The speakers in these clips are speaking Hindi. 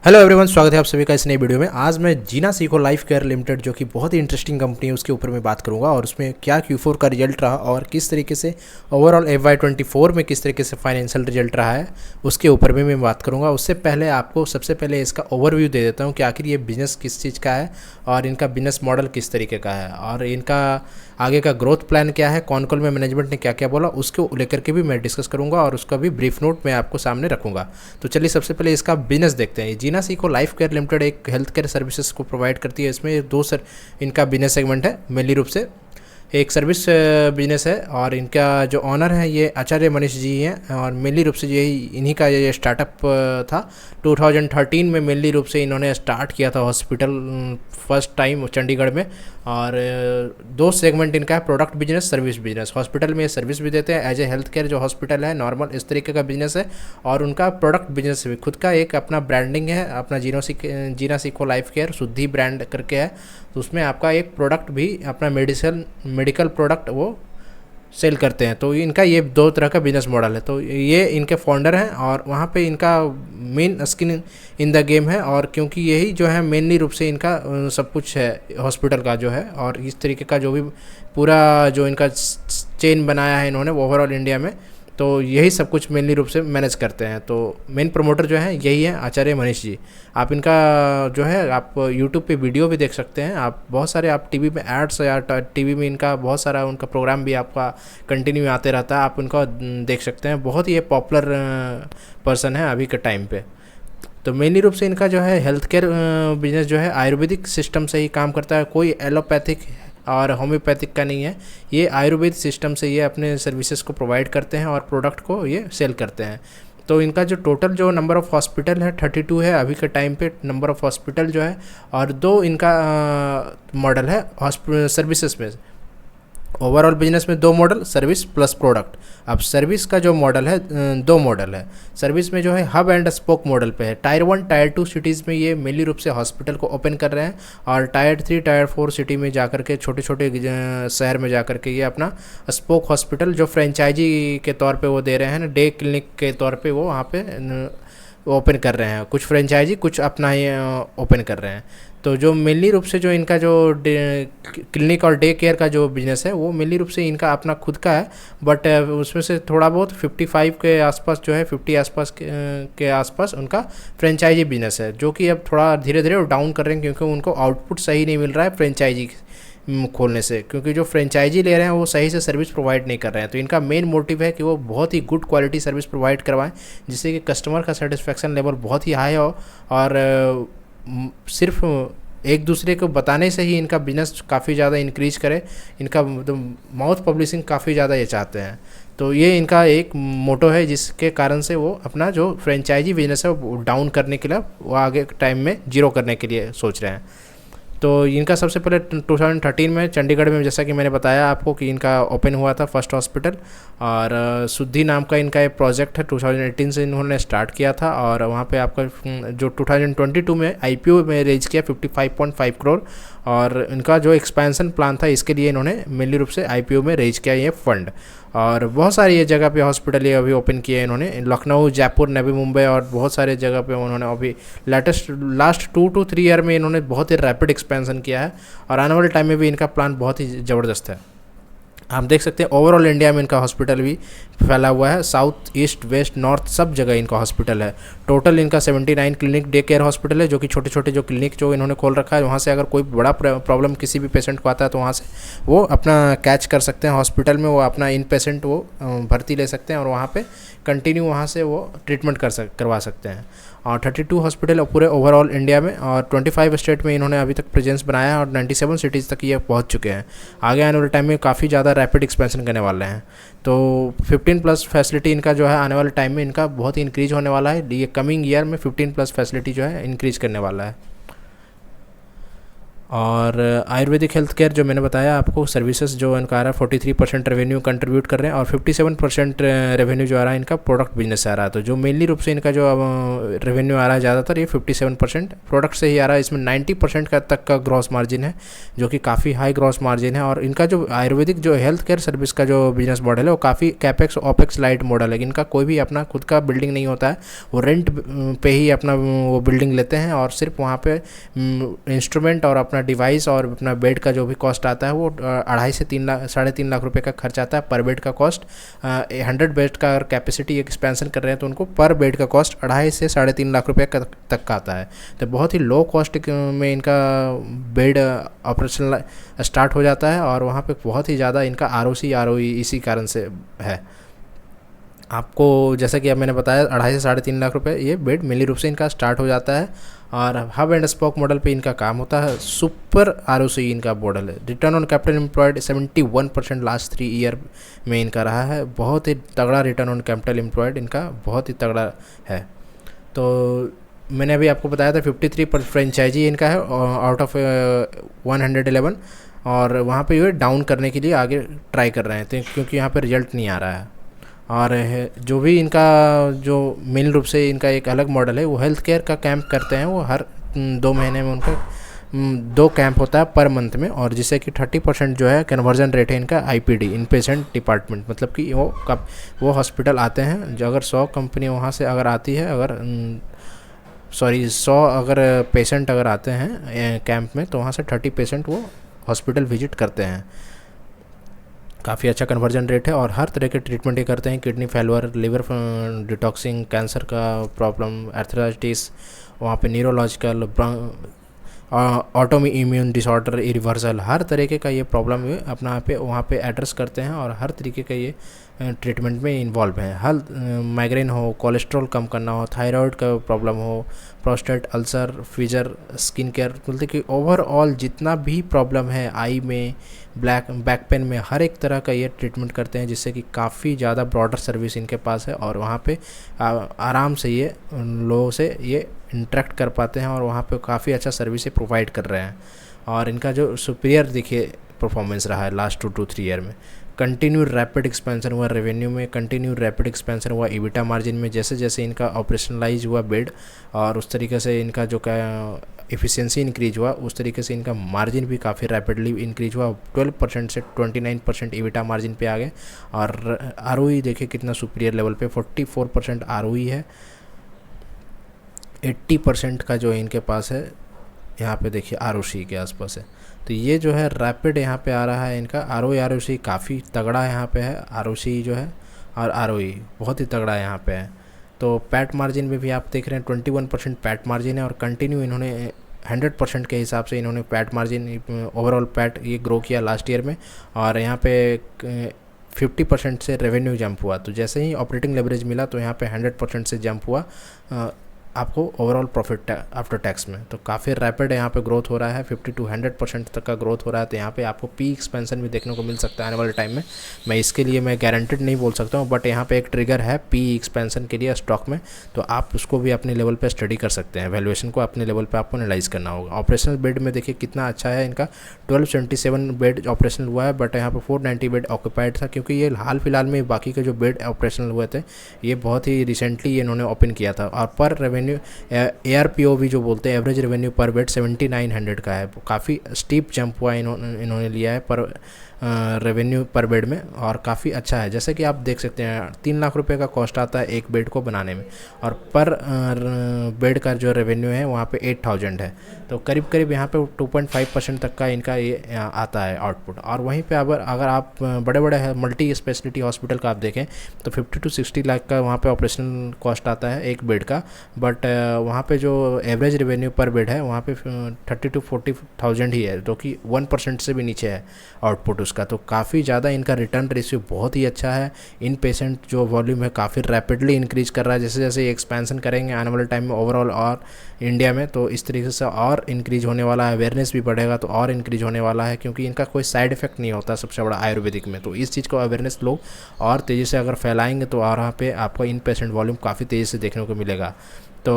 हेलो एवरीवन, स्वागत है आप सभी का इस नई वीडियो में। आज मैं जीना सीखो लाइफ केयर लिमिटेड जो कि बहुत ही इंटरेस्टिंग कंपनी है उसके ऊपर मैं बात करूंगा और उसमें क्या Q4 का रिजल्ट रहा और किस तरीके से ओवरऑल FY24 में किस तरीके से फाइनेंशियल रिजल्ट रहा है उसके ऊपर भी मैं बात करूंगा। उससे पहले आपको सबसे पहले इसका ओवरव्यू दे देता हूं कि आखिर ये बिज़नेस किस चीज़ का है और इनका बिजनेस मॉडल किस तरीके का है और इनका आगे का ग्रोथ प्लान क्या है, कौन कौन में मैनेजमेंट ने क्या क्या बोला उसको लेकर के भी मैं डिस्कस करूंगा और उसका भी ब्रीफ नोट मैं आपको सामने रखूंगा। तो चलिए सबसे पहले इसका बिजनेस देखते हैं। जीना सीखो लाइफ केयर लिमिटेड एक हेल्थ केयर सर्विसेज को प्रोवाइड करती है। इसमें इनका बिजनेस सेगमेंट है। मेनली रूप से एक सर्विस बिजनेस है और इनका जो ऑनर है ये आचार्य मनीष जी हैं और मेनली रूप से यही इन्हीं का ये स्टार्टअप था। 2013 में मेनली रूप से इन्होंने स्टार्ट किया था हॉस्पिटल फर्स्ट टाइम चंडीगढ़ में। और दो सेगमेंट इनका है, product business, service business. Hospital में सर्विस भी देते हैं एज ए हेल्थ केयर जो हॉस्पिटल है नॉर्मल इस तरीके का बिजनेस है। और उनका प्रोडक्ट बिजनेस भी खुद का एक अपना ब्रांडिंग है, अपना जीना सीखो लाइफ केयर शुद्धि ब्रांड करके है। तो उसमें आपका एक प्रोडक्ट भी अपना मेडिकल प्रोडक्ट वो सेल करते हैं। तो इनका ये दो तरह का बिजनेस मॉडल है। तो ये इनके फाउंडर हैं और वहाँ पे इनका main skin in the game है। और क्योंकि यही जो है मेनली रूप से इनका सब कुछ है हॉस्पिटल का जो है और इस तरीके का जो भी पूरा जो इनका चेन बनाया है इन्होंने ओवरऑल इंडिया में, तो यही सब कुछ मेनली रूप से मैनेज करते हैं। तो मेन प्रमोटर जो है यही है आचार्य मनीष जी। आप इनका जो है आप यूट्यूब पे वीडियो भी देख सकते हैं, आप बहुत सारे आप टीवी में एड्स या टीवी में इनका बहुत सारा उनका प्रोग्राम भी आपका कंटिन्यू आते रहता है, आप उनका देख सकते हैं। बहुत ही पॉपुलर पर्सन है अभी के टाइम पे। तो मेनली रूप से इनका जो है हेल्थ केयर बिजनेस जो है आयुर्वेदिक सिस्टम से ही काम करता है, कोई एलोपैथिक और होम्योपैथिक का नहीं है। ये आयुर्वेद सिस्टम से ये अपने सर्विसेज को प्रोवाइड करते हैं और प्रोडक्ट को ये सेल करते हैं। तो इनका जो टोटल जो नंबर ऑफ़ हॉस्पिटल है 32 है अभी के टाइम पे नंबर ऑफ़ हॉस्पिटल जो है। और दो इनका मॉडल है सर्विसेज में। ओवरऑल बिजनेस में दो मॉडल, सर्विस प्लस प्रोडक्ट। अब सर्विस का जो मॉडल है दो मॉडल है। सर्विस में जो है हब एंड स्पोक मॉडल पे है। टायर 1 टायर 2 सिटीज़ में ये मेनली रूप से हॉस्पिटल को ओपन कर रहे हैं और टायर 3 टायर 4 सिटी में जाकर के छोटे छोटे शहर में जाकर के ये अपना स्पोक हॉस्पिटल जो फ्रेंचाइजी के तौर पे वो दे रहे हैं ना, डे क्लिनिक के तौर पे वो वहाँ पे ओपन कर रहे हैं। कुछ फ्रेंचाइजी कुछ अपना ही ओपन कर रहे हैं। तो जो मेनली रूप से जो इनका जो क्लिनिक और डे केयर का जो बिज़नेस है वो मेनली रूप से इनका अपना खुद का है। बट उसमें से थोड़ा बहुत 55 के आसपास जो है 50 आसपास के आसपास उनका फ्रेंचाइजी बिजनेस है, जो कि अब थोड़ा धीरे धीरे डाउन कर रहे हैं क्योंकि उनको आउटपुट सही नहीं मिल रहा है फ्रेंचाइजी खोलने से। क्योंकि जो फ्रेंचाइजी ले रहे हैं वो सही से सर्विस प्रोवाइड नहीं कर रहे हैं। तो इनका मेन मोटिव है कि वो बहुत ही गुड क्वालिटी सर्विस प्रोवाइड करवाएं जिससे कि कस्टमर का सेटिस्फेक्शन लेवल बहुत ही हाई हो। और सिर्फ एक दूसरे को बताने से ही इनका बिजनेस काफ़ी ज़्यादा इंक्रीज करे। इनका माउथ पब्लिशिंग काफ़ी ज़्यादा ये चाहते हैं। तो ये इनका एक मोटो है जिसके कारण से वो अपना जो फ्रेंचाइजी बिजनेस है वो डाउन करने के लिए वो आगे टाइम में जीरो करने के लिए सोच रहे हैं। तो इनका सबसे पहले 2013 में चंडीगढ़ में जैसा कि मैंने बताया आपको कि इनका ओपन हुआ था फर्स्ट हॉस्पिटल। और शुद्धि नाम का इनका एक प्रोजेक्ट है 2018 से इन्होंने स्टार्ट किया था। और वहाँ पे आपका जो 2022 में IPO में रेज किया 55.5 करोड़। और इनका जो एक्सपेंशन प्लान था इसके लिए इन्होंने मेनली रूप से IPO में रेज किया ये फंड। और बहुत सारी ये जगह पे हॉस्पिटल ये अभी ओपन किए हैं इन्होंने, लखनऊ, जयपुर, नवी मुंबई और बहुत सारे जगह पे उन्होंने अभी लास्ट 2 to 3 ईयर में इन्होंने बहुत ही रैपिड एक्सपेंशन किया है। और आने वाले टाइम में भी इनका प्लान बहुत ही ज़बरदस्त है। आप देख सकते हैं ओवरऑल इंडिया में इनका हॉस्पिटल भी फैला हुआ है, साउथ ईस्ट वेस्ट नॉर्थ सब जगह इनका हॉस्पिटल है। टोटल इनका 79 क्लिनिक डे केयर हॉस्पिटल है, जो कि छोटे छोटे जो क्लिनिक जो इन्होंने खोल रखा है वहाँ से अगर कोई बड़ा प्रॉब्लम किसी भी पेशेंट को आता है तो वहाँ से वो अपना कैच कर सकते हैं हॉस्पिटल में, वो अपना इन पेशेंट वो भर्ती ले सकते हैं और वहाँ पे कंटिन्यू वहाँ से वो ट्रीटमेंट करवा सकते हैं। और 32 हॉस्पिटल पूरे ओवरऑल इंडिया में और 25 स्टेट में इन्होंने अभी तक प्रेजेंस बनाया है और 97 सिटीज़ तक ये पहुंच चुके हैं। आगे आने वाले टाइम में काफ़ी ज़्यादा रैपिड एक्सपेंशन करने वाले हैं। तो 15+ फैसिलिटी इनका जो है आने वाले टाइम में इनका बहुत ही इंक्रीज होने वाला है। ये कमिंग ईयर में 15+ फैसिलिटी जो है इंक्रीज करने वाला है। और आयुर्वेदिक हेल्थ केयर जो मैंने बताया आपको, सर्विसेज जो इनका आ रहा है 43% रेवेन्यू कंट्रीब्यूट कर रहे हैं, और 57% रेवेन्यू जो आ रहा है इनका प्रोडक्ट बिजनेस से आ रहा है। तो जो मेनली रूप से इनका जो रेवेन्यू आ रहा है ज़्यादातर ये 57% प्रोडक्ट से ही आ रहा है। इसमें 90% का तक का ग्रॉस मार्जिन है, जो कि काफ़ी हाई ग्रॉस मार्जिन है। और इनका जो आयुर्वेदिक जो हेल्थ केयर सर्विस का जो बिजनेस मॉडल है वो काफ़ी कैपेक्स ओपेक्स लाइट मॉडल है। इनका कोई भी अपना खुद का बिल्डिंग नहीं होता है, वो रेंट पे ही अपना वो बिल्डिंग लेते हैं, और सिर्फ वहाँ पे इंस्ट्रूमेंट और अपना डिवाइस और अपना बेड का जो भी कॉस्ट आता है वो 2.5 से 3 लाख 3.5 लाख रुपए का खर्च आता है पर बेड का कॉस्ट। 100 बेड का अगर कैपेसिटी एक्सपेंशन कर रहे हैं तो उनको पर बेड का कॉस्ट 2.5 से 3.5 लाख रुपए तक का आता है। तो बहुत ही लो कॉस्ट में इनका बेड ऑपरेशन स्टार्ट हो जाता है, और वहाँ पे बहुत ही ज़्यादा इनका ROI इसी कारण से है। आपको जैसा कि अब मैंने बताया 2.5 से 3.5 लाख रुपए ये बेड मेनली रूप से इनका स्टार्ट हो जाता है। और हब एंड स्पोक मॉडल पे इनका काम होता है। सुपर ROC इनका मॉडल है। Return on capital employed 71% last 3 year में इनका रहा है। बहुत ही तगड़ा रिटर्न ऑन कैपिटल एम्प्लॉयड इनका बहुत ही तगड़ा है। तो मैंने अभी आपको बताया था 53 फ्रेंचाइजी इनका है आउट ऑफ 111, और वहाँ पे ये डाउन करने के लिए आगे ट्राई कर रहे हैं क्योंकि यहाँ पे रिजल्ट नहीं आ रहा है। और जो भी इनका जो मेन रूप से इनका एक अलग मॉडल है, वो हेल्थ केयर का कैंप करते हैं। वो हर 2 महीने में उनका 2 कैंप होता है पर मंथ में, और जिससे कि 30% जो है कन्वर्जन रेट है इनका IPD इन पेशेंट डिपार्टमेंट। मतलब कि वो हॉस्पिटल आते हैं, जो अगर 100 कंपनी वहाँ से अगर आती है, 100 अगर पेशेंट अगर आते हैं कैंप में, तो वहाँ से 30 पेशेंट वो हॉस्पिटल विजिट करते हैं। काफ़ी अच्छा कन्वर्जन रेट है, और हर तरह के ट्रीटमेंट ये करते हैं। Kidney failure, liver detoxing, cancer का प्रॉब्लम, आर्थराइटिस, वहाँ पे neurological, auto immune disorder, reversal, हर तरीके का ये प्रॉब्लम ये अपना पे वहाँ पे एड्रेस करते हैं, और हर तरीके का ये ट्रीटमेंट में इन्वॉल्व है। हर माइग्रेन हो, कोलेस्ट्रॉल कम करना हो, थायराइड का प्रॉब्लम हो, प्रोस्टेट, अल्सर, फीजर, स्किन केयर, मतलब कि ओवरऑल जितना भी प्रॉब्लम है आई में, बैक पेन में, हर एक तरह का ये ट्रीटमेंट करते हैं, जिससे कि काफ़ी ज़्यादा ब्रॉडर सर्विस इनके पास है। और वहाँ पे आराम से ये लोगों से ये इंटरेक्ट कर पाते हैं, और वहाँ पे काफ़ी अच्छा सर्विस ये प्रोवाइड कर रहे हैं। और इनका जो सुपीरियर देखिए परफॉर्मेंस रहा है लास्ट 2 to 3 ईयर में। कंटिन्यू रैपिड एक्सपेंशन हुआ रेवेन्यू में, कंटिन्यू रैपिड एक्सपेंशन हुआ EBITDA मार्जिन में, जैसे जैसे इनका ऑपरेशनलाइज हुआ बेड, और उस तरीके से इनका जो एफिशिएंसी इंक्रीज हुआ, उस तरीके से इनका मार्जिन भी काफ़ी रैपिडली इंक्रीज हुआ। 12% से 29% EBITDA मार्जिन पे आ गए। और ROE देखिए कितना सुपीरियर लेवल पे 44% ROE है। 80% का जो इनके पास है यहाँ पे देखिए ROC के आसपास है। तो ये जो है रैपिड यहाँ पे आ रहा है इनका ROC काफ़ी तगड़ा यहाँ पे है। ROC जो है और ROE बहुत ही तगड़ा यहाँ पे है। तो पैट मार्जिन में भी आप देख रहे हैं 21% पैट मार्जिन है, और कंटिन्यू इन्होंने 100% के हिसाब से इन्होंने पैट मार्जिन ओवरऑल पैट ये ग्रो किया लास्ट ईयर में। और यहाँ पे 50% से रेवेन्यू जंप हुआ। तो जैसे ही ऑपरेटिंग लेवरेज मिला तो यहाँ पे 100% से जंप हुआ आपको ओवरऑल प्रॉफिट आफ्टर टैक्स में। तो काफ़ी रैपिड यहाँ पे ग्रोथ हो रहा है, 50 to 100% तक का ग्रोथ हो रहा है। तो यहाँ पे आपको पी एक्सपेंशन भी देखने को मिल सकता है आने वाले टाइम में। मैं इसके लिए मैं गारंटेड नहीं बोल सकता हूँ, बट यहाँ पे एक ट्रिगर है पी एक्सपेंशन के लिए स्टॉक में। तो आप उसको भी अपने लेवल पे स्टडी कर सकते हैं, वैल्यूएशन को अपने लेवल पे आपको एनालाइज करना होगा। ऑपरेशनल बेड में देखिए कितना अच्छा है इनका, 1277 बेड ऑपरेशनल हुआ है, बट यहाँ पर 490 बेड ऑक्यूपाइड था, क्योंकि ये हाल फिलहाल में बाकी के जो बेड ऑपरेशनल हुए थे ये बहुत ही रिसेंटली इन्होंने ओपन किया था। और पर रेवेन्यू ARPOV जो बोलते हैं, एवरेज रेवेन्यू पर बेड 7900 का है। काफ़ी स्टीप जंप हुआ इन्होंने लिया है पर रेवेन्यू पर बेड में, और काफ़ी अच्छा है। जैसे कि आप देख सकते हैं 3 लाख रुपए का कॉस्ट आता है एक बेड को बनाने में, और पर बेड का जो रेवेन्यू है वहाँ पे 8000 है। तो करीब करीब यहाँ पे 2.5% तक का इनका ये आता है आउटपुट। और वहीं पे अगर आप बड़े बड़े मल्टी स्पेशलिटी हॉस्पिटल का आप देखें तो 50 to 60 लाख का वहाँ पे ऑपरेशनल कॉस्ट आता है एक बेड का, बट वहाँ पे जो एवरेज रेवेन्यू पर बेड है वहाँ पे 30 to 40,000 ही है, जो कि 1% से भी नीचे है आउटपुट उसका। तो काफ़ी ज़्यादा इनका रिटर्न रेशियो बहुत ही अच्छा है। इन पेशेंट जो वॉल्यूम है काफ़ी रैपिडली इंक्रीज कर रहा है। जैसे जैसे एक्सपेंशन करेंगे आने वाले टाइम में ओवरऑल और इंडिया में, तो इस तरीके से और इंक्रीज होने वाला है। अवेयरनेस भी बढ़ेगा तो और इंक्रीज होने वाला है, क्योंकि इनका कोई साइड इफेक्ट नहीं होता सबसे बड़ा आयुर्वेदिक में। तो इस चीज़ को अवेयरनेस लोग और तेज़ी से अगर फैलाएंगे तो और वहाँ पे आपका इन पेशेंट वॉल्यूम काफ़ी तेज़ी से देखने को मिलेगा। तो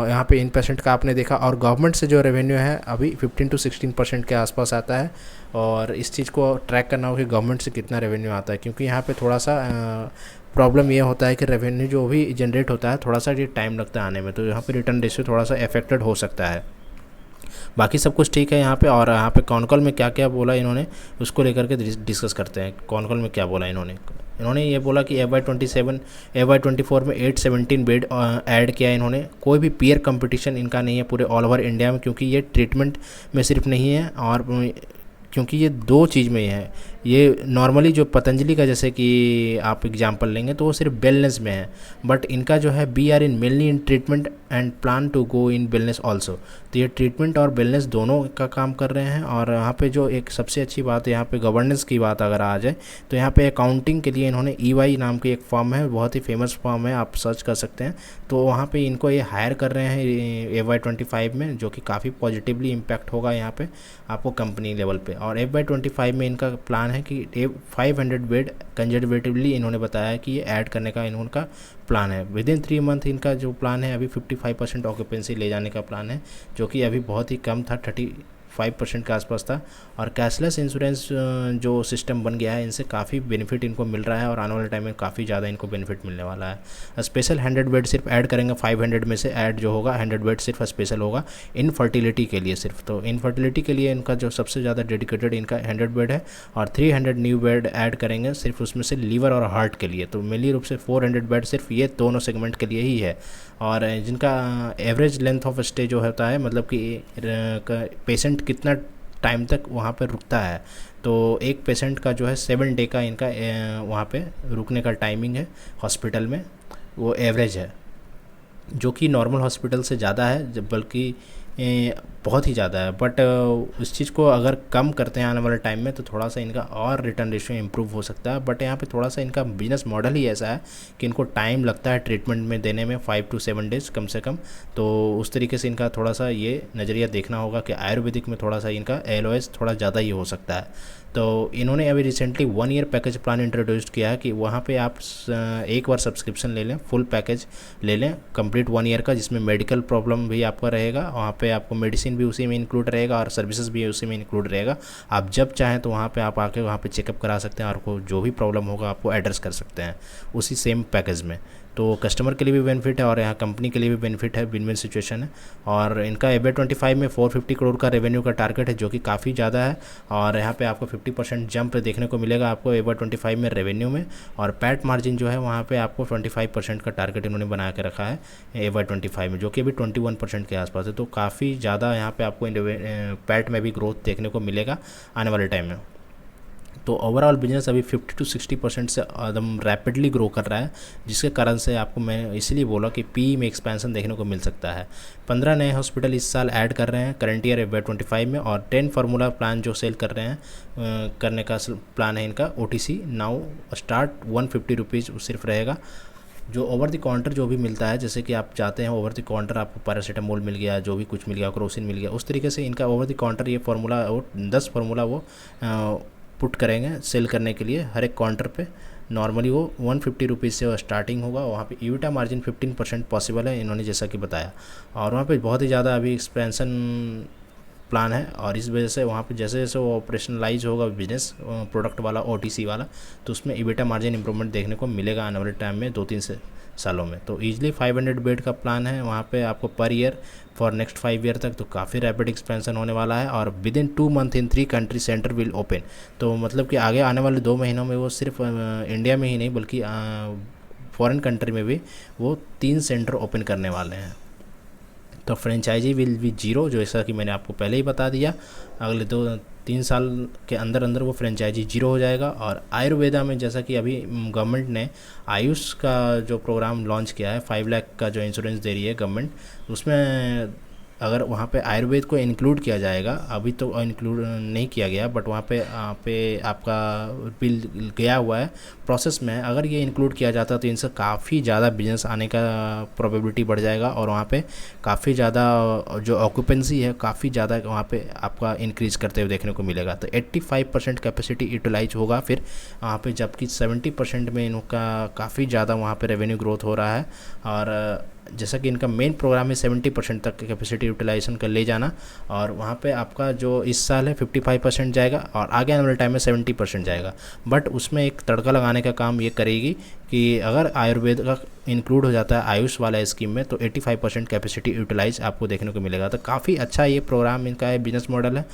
यहाँ पे इन परसेंट का आपने देखा। और गवर्नमेंट से जो रेवेन्यू है अभी 15 to 16% के आसपास आता है। और इस चीज़ को ट्रैक करना हो कि गवर्नमेंट से कितना रेवेन्यू आता है, क्योंकि यहाँ पे थोड़ा सा प्रॉब्लम ये होता है कि रेवेन्यू जो भी जनरेट होता है थोड़ा सा ये टाइम लगता है आने में, तो यहाँ पे रिटर्न रेशियो थोड़ा सा अफेक्टेड हो सकता है। बाकी सब कुछ ठीक है यहाँ पे। और यहाँ पे कॉन कॉल में क्या क्या बोला इन्होंने उसको लेकर के डिस्कस करते हैं। कॉन कॉल में क्या बोला इन्होंने ये बोला कि FY24 में 817 बेड ऐड किया है इन्होंने। कोई भी पीयर कंपटीशन इनका नहीं है पूरे ऑल ओवर इंडिया में, क्योंकि ये ट्रीटमेंट में सिर्फ नहीं है, और क्योंकि ये दो चीज़ में है। ये नॉर्मली जो पतंजलि का जैसे कि आप एग्जांपल लेंगे तो वो सिर्फ वेलनेस में है, बट इनका जो है be are in mainly in treatment and plan to go in wellness also. तो ये ट्रीटमेंट और वेलनेस दोनों का काम कर रहे हैं। और यहाँ पे जो एक सबसे अच्छी बात है, यहाँ पे गवर्नेंस की बात अगर आ जाए तो यहाँ पे अकाउंटिंग के लिए इन्होंने EY नाम की एक फॉर्म है, बहुत ही फेमस फॉर्म है, आप सर्च कर सकते हैं। तो वहाँ पे इनको ये हायर कर रहे हैं FY25 में, जो कि काफ़ी पॉजिटिवली इम्पैक्ट होगा यहाँ पे आपको कंपनी लेवल पे। और FY25 में इनका प्लान है कि 500 बेड कंजर्वेटिवली इन्होंने बताया कि ये ऐड करने का इनका प्लान है। विद इन 3 मंथ इनका जो प्लान है अभी 55% ऑक्यूपेंसी ले जाने का प्लान है, जो कि अभी बहुत ही कम था, 35% के आसपास था। और कैशलेस इंश्योरेंस जो सिस्टम बन गया है, इनसे काफ़ी बेनिफिट इनको मिल रहा है और आने वाले टाइम में काफ़ी ज़्यादा इनको बेनिफिट मिलने वाला है। स्पेशल 100 बेड सिर्फ ऐड करेंगे, 500 में से ऐड जो होगा 100 बेड सिर्फ स्पेशल होगा इनफर्टिलिटी के लिए सिर्फ। तो इनफर्टिलिटी के लिए इनका जो सबसे ज़्यादा डेडिकेटेड इनका 100 बेड है, और 300 न्यू बेड ऐड करेंगे सिर्फ उसमें से लीवर और हार्ट के लिए। तो मेनली रूप से 400 बेड सिर्फ ये दोनों सेगमेंट के लिए ही है। और जिनका एवरेज लेंथ ऑफ स्टे जो होता है, मतलब कि पेशेंट कितना टाइम तक वहाँ पर रुकता है, तो एक पेशेंट का जो है 7 डे का इनका वहाँ पे रुकने का टाइमिंग है हॉस्पिटल में, वो एवरेज है, जो कि नॉर्मल हॉस्पिटल से ज़्यादा है, बल्कि बहुत ही ज़्यादा है। बट उस चीज़ को अगर कम करते हैं आने वाले टाइम में तो थोड़ा सा इनका और रिटर्न रेशियो इम्प्रूव हो सकता है। बट यहाँ पे थोड़ा सा इनका बिजनेस मॉडल ही ऐसा है कि इनको टाइम लगता है ट्रीटमेंट में देने में 5 to 7 डेज़ कम से कम। तो उस तरीके से इनका थोड़ा सा ये नज़रिया देखना होगा कि आयुर्वेदिक में थोड़ा सा इनका LOS थोड़ा ज़्यादा ही हो सकता है। तो इन्होंने अभी recently 1 year package plan introduce किया है कि वहाँ पे आप एक बार सब्सक्रिप्शन ले लें, फुल पैकेज ले लें कंप्लीट 1 ईयर का, जिसमें मेडिकल प्रॉब्लम भी आपका रहेगा, वहाँ पे आपको मेडिसिन भी उसी में इंक्लूड रहेगा और सर्विसेज भी उसी में इंक्लूड रहेगा। आप जब चाहें तो वहाँ पे आप आके वहाँ पे चेकअप करा सकते हैं, और को जो भी प्रॉब्लम होगा आपको एड्रेस कर सकते हैं उसी सेम पैकेज में। तो कस्टमर के लिए भी बेनिफिट है और यहाँ कंपनी के लिए भी बेनिफिट है, विन विन सिचुएशन है। और इनका FY25 में 450 करोड़ का रेवेन्यू का टारगेट है, जो कि काफ़ी ज़्यादा है। और यहाँ पे आपको 50% जंप देखने को मिलेगा आपको FY25 में रेवेन्यू में। और पैट मार्जिन जो है वहाँ पे आपको 25% का टारगेट इन्होंने बना के रखा है FY25 में, जो कि अभी 21% के आसपास है। तो काफ़ी ज़्यादा यहाँ पे आपको पैट में भी ग्रोथ देखने को मिलेगा आने वाले टाइम में। तो ओवरऑल बिजनेस अभी 50 to 60% से एकदम रैपिडली ग्रो कर रहा है, जिसके कारण से आपको मैं इसीलिए बोला कि PE में एक्सपेंशन देखने को मिल सकता है। 15 नए हॉस्पिटल इस साल ऐड कर रहे हैं करंट ईयर FY25 में, और 10 फार्मूला प्लान जो सेल कर रहे हैं करने का प्लान है इनका OTC नाउ स्टार्ट 150 रुपीज़ सिर्फ रहेगा। जो ओवर द काउंटर जो भी मिलता है, जैसे कि आप चाहते हैं ओवर द काउंटर आपको पैरासीटामोल मिल गया, जो भी कुछ मिल गया, क्रोसिन मिल गया, उस तरीके से इनका ओवर द काउंटर ये फार्मूला 10 फार्मूला वो पुट करेंगे सेल करने के लिए हर एक काउंटर पे। नॉर्मली वो 150 रुपीज़ से स्टार्टिंग होगा। वहाँ पे EBITDA मार्जिन 15% पॉसिबल है इन्होंने जैसा कि बताया। और वहाँ पे बहुत ही ज़्यादा अभी एक्सपेंशन प्लान है, और इस वजह से वहाँ पे जैसे जैसे वो ऑपरेशनलाइज होगा बिजनेस प्रोडक्ट वाला OTC वाला, तो उसमें EBITDA मार्जिन इंप्रूवमेंट देखने को मिलेगा आने वाले टाइम में 2-3 सालों में। तो ईजिली 500 बेड का प्लान है वहाँ पे आपको per year for next 5 year तक। तो काफ़ी रैपिड एक्सपेंशन होने वाला है। और with in 2 month in 3 country centre will open. तो मतलब कि आगे आने वाले 2 महीनों में वो सिर्फ इंडिया में ही नहीं बल्कि फॉरेन कंट्री में भी वो 3 सेंटर ओपन करने वाले हैं। तो फ्रेंचाइजी विल बी 0, जैसा कि मैंने आपको पहले ही बता दिया। अगले 2-3 साल के अंदर अंदर वो फ्रेंचाइजी 0 हो जाएगा। और आयुर्वेदा में जैसा कि अभी गवर्नमेंट ने आयुष का जो प्रोग्राम लॉन्च किया है, 5 लाख का जो इंश्योरेंस दे रही है गवर्नमेंट, उसमें अगर वहाँ पे आयुर्वेद को इंक्लूड किया जाएगा, अभी तो इंक्लूड नहीं किया गया, बट वहाँ पे आपका बिल गया हुआ है प्रोसेस में। अगर ये इंक्लूड किया जाता तो इनसे काफ़ी ज़्यादा बिजनेस आने का प्रोबेबिलिटी बढ़ जाएगा, और वहाँ पे काफ़ी ज़्यादा जो ऑक्यूपेंसी है काफ़ी ज़्यादा वहाँ पे आपका इंक्रीज़ करते हुए देखने को मिलेगा। तो 85% कैपेसिटी यूटिलाइज होगा फिर वहाँ पे, जबकि 70% में इनका काफ़ी ज़्यादा वहाँ पे रेवेन्यू ग्रोथ हो रहा है। और जैसा कि इनका मेन प्रोग्राम है 70% तक की कैपेसिटी यूटिलाइजेशन कर ले जाना, और वहाँ पे आपका जो इस साल है 55% जाएगा और आगे आने वाले टाइम में 70% जाएगा। बट उसमें एक तड़का लगाने का काम ये करेगी कि अगर आयुर्वेद का इंक्लूड हो जाता है आयुष वाला स्कीम में तो 85% कैपेसिटी यूटिलाइज आपको देखने को मिलेगा। तो काफ़ी अच्छा ये प्रोग्राम इनका है, बिजनेस मॉडल है,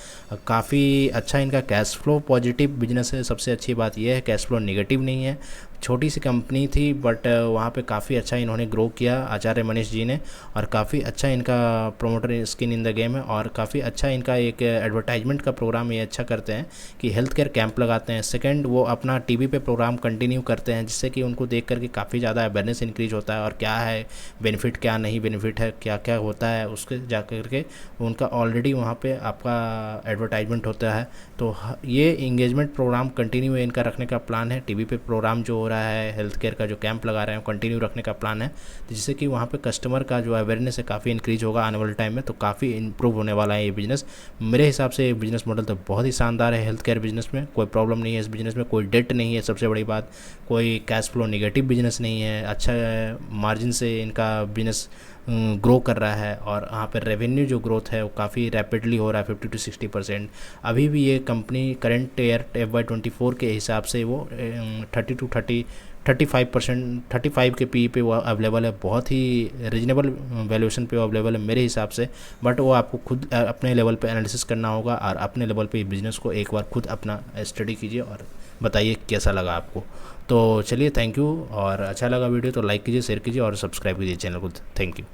काफ़ी अच्छा इनका कैश फ्लो पॉजिटिव बिजनेस है। सबसे अच्छी बात यह है कैश फ्लो नेगेटिव नहीं है। छोटी सी कंपनी थी बट वहाँ पे काफ़ी अच्छा इन्होंने ग्रो किया आचार्य मनीष जी ने, और काफ़ी अच्छा इनका promoter skin in the game है, और काफ़ी अच्छा इनका एक एडवर्टाइजमेंट का प्रोग्राम ये अच्छा करते हैं कि हेल्थ केयर कैंप लगाते हैं। सेकंड, वो अपना टीवी पे प्रोग्राम कंटिन्यू करते हैं जिससे कि उनको देख करके काफ़ी ज़्यादा अवेयरनेस इंक्रीज होता है, और क्या है बेनिफिट क्या नहीं बेनिफिट है क्या क्या होता है उसके जा करके उनका ऑलरेडी वहाँ पे आपका एडवर्टाइजमेंट होता है। तो ये इंगेजमेंट प्रोग्राम कंटिन्यू इनका रखने का प्लान है। टीवी पे प्रोग्राम जो हो रहा है हेल्थ केयर का जो कैंप लगा रहे हैं कंटिन्यू रखने का प्लान है, जिससे कि वहाँ पे कस्टमर का जो अवेयरनेस है काफ़ी इंक्रीज होगा आने वाले टाइम में। तो काफ़ी इंप्रूव होने वाला है ये बिज़नेस। मेरे हिसाब से ये बिज़नेस मॉडल तो बहुत ही शानदार है। हेल्थ केयर बिजनेस में कोई प्रॉब्लम नहीं है, इस बिज़नेस में कोई डेट नहीं है, सबसे बड़ी बात कोई कैश फ्लो नेगेटिव बिजनेस नहीं है, अच्छा मार्जिन से इनका बिजनेस ग्रो कर रहा है, और यहाँ पर रेवेन्यू जो ग्रोथ है वो काफ़ी रैपिडली हो रहा है 50 to 60%। अभी भी ये कंपनी करेंट ईयर FY24 के हिसाब से वो 35% के पी पे वो अवेलेबल है, बहुत ही रीजनेबल वैल्यूएशन पे वो अवेलेबल है मेरे हिसाब से। बट वो आपको खुद अपने लेवल पे एनालिसिस करना होगा, और अपने लेवल पे बिज़नेस को एक बार खुद अपना स्टडी कीजिए और बताइए कैसा लगा आपको। तो चलिए, थैंक यू, और अच्छा लगा वीडियो तो लाइक कीजिए, शेयर कीजिए और सब्सक्राइब कीजिए चैनल को। Thank you.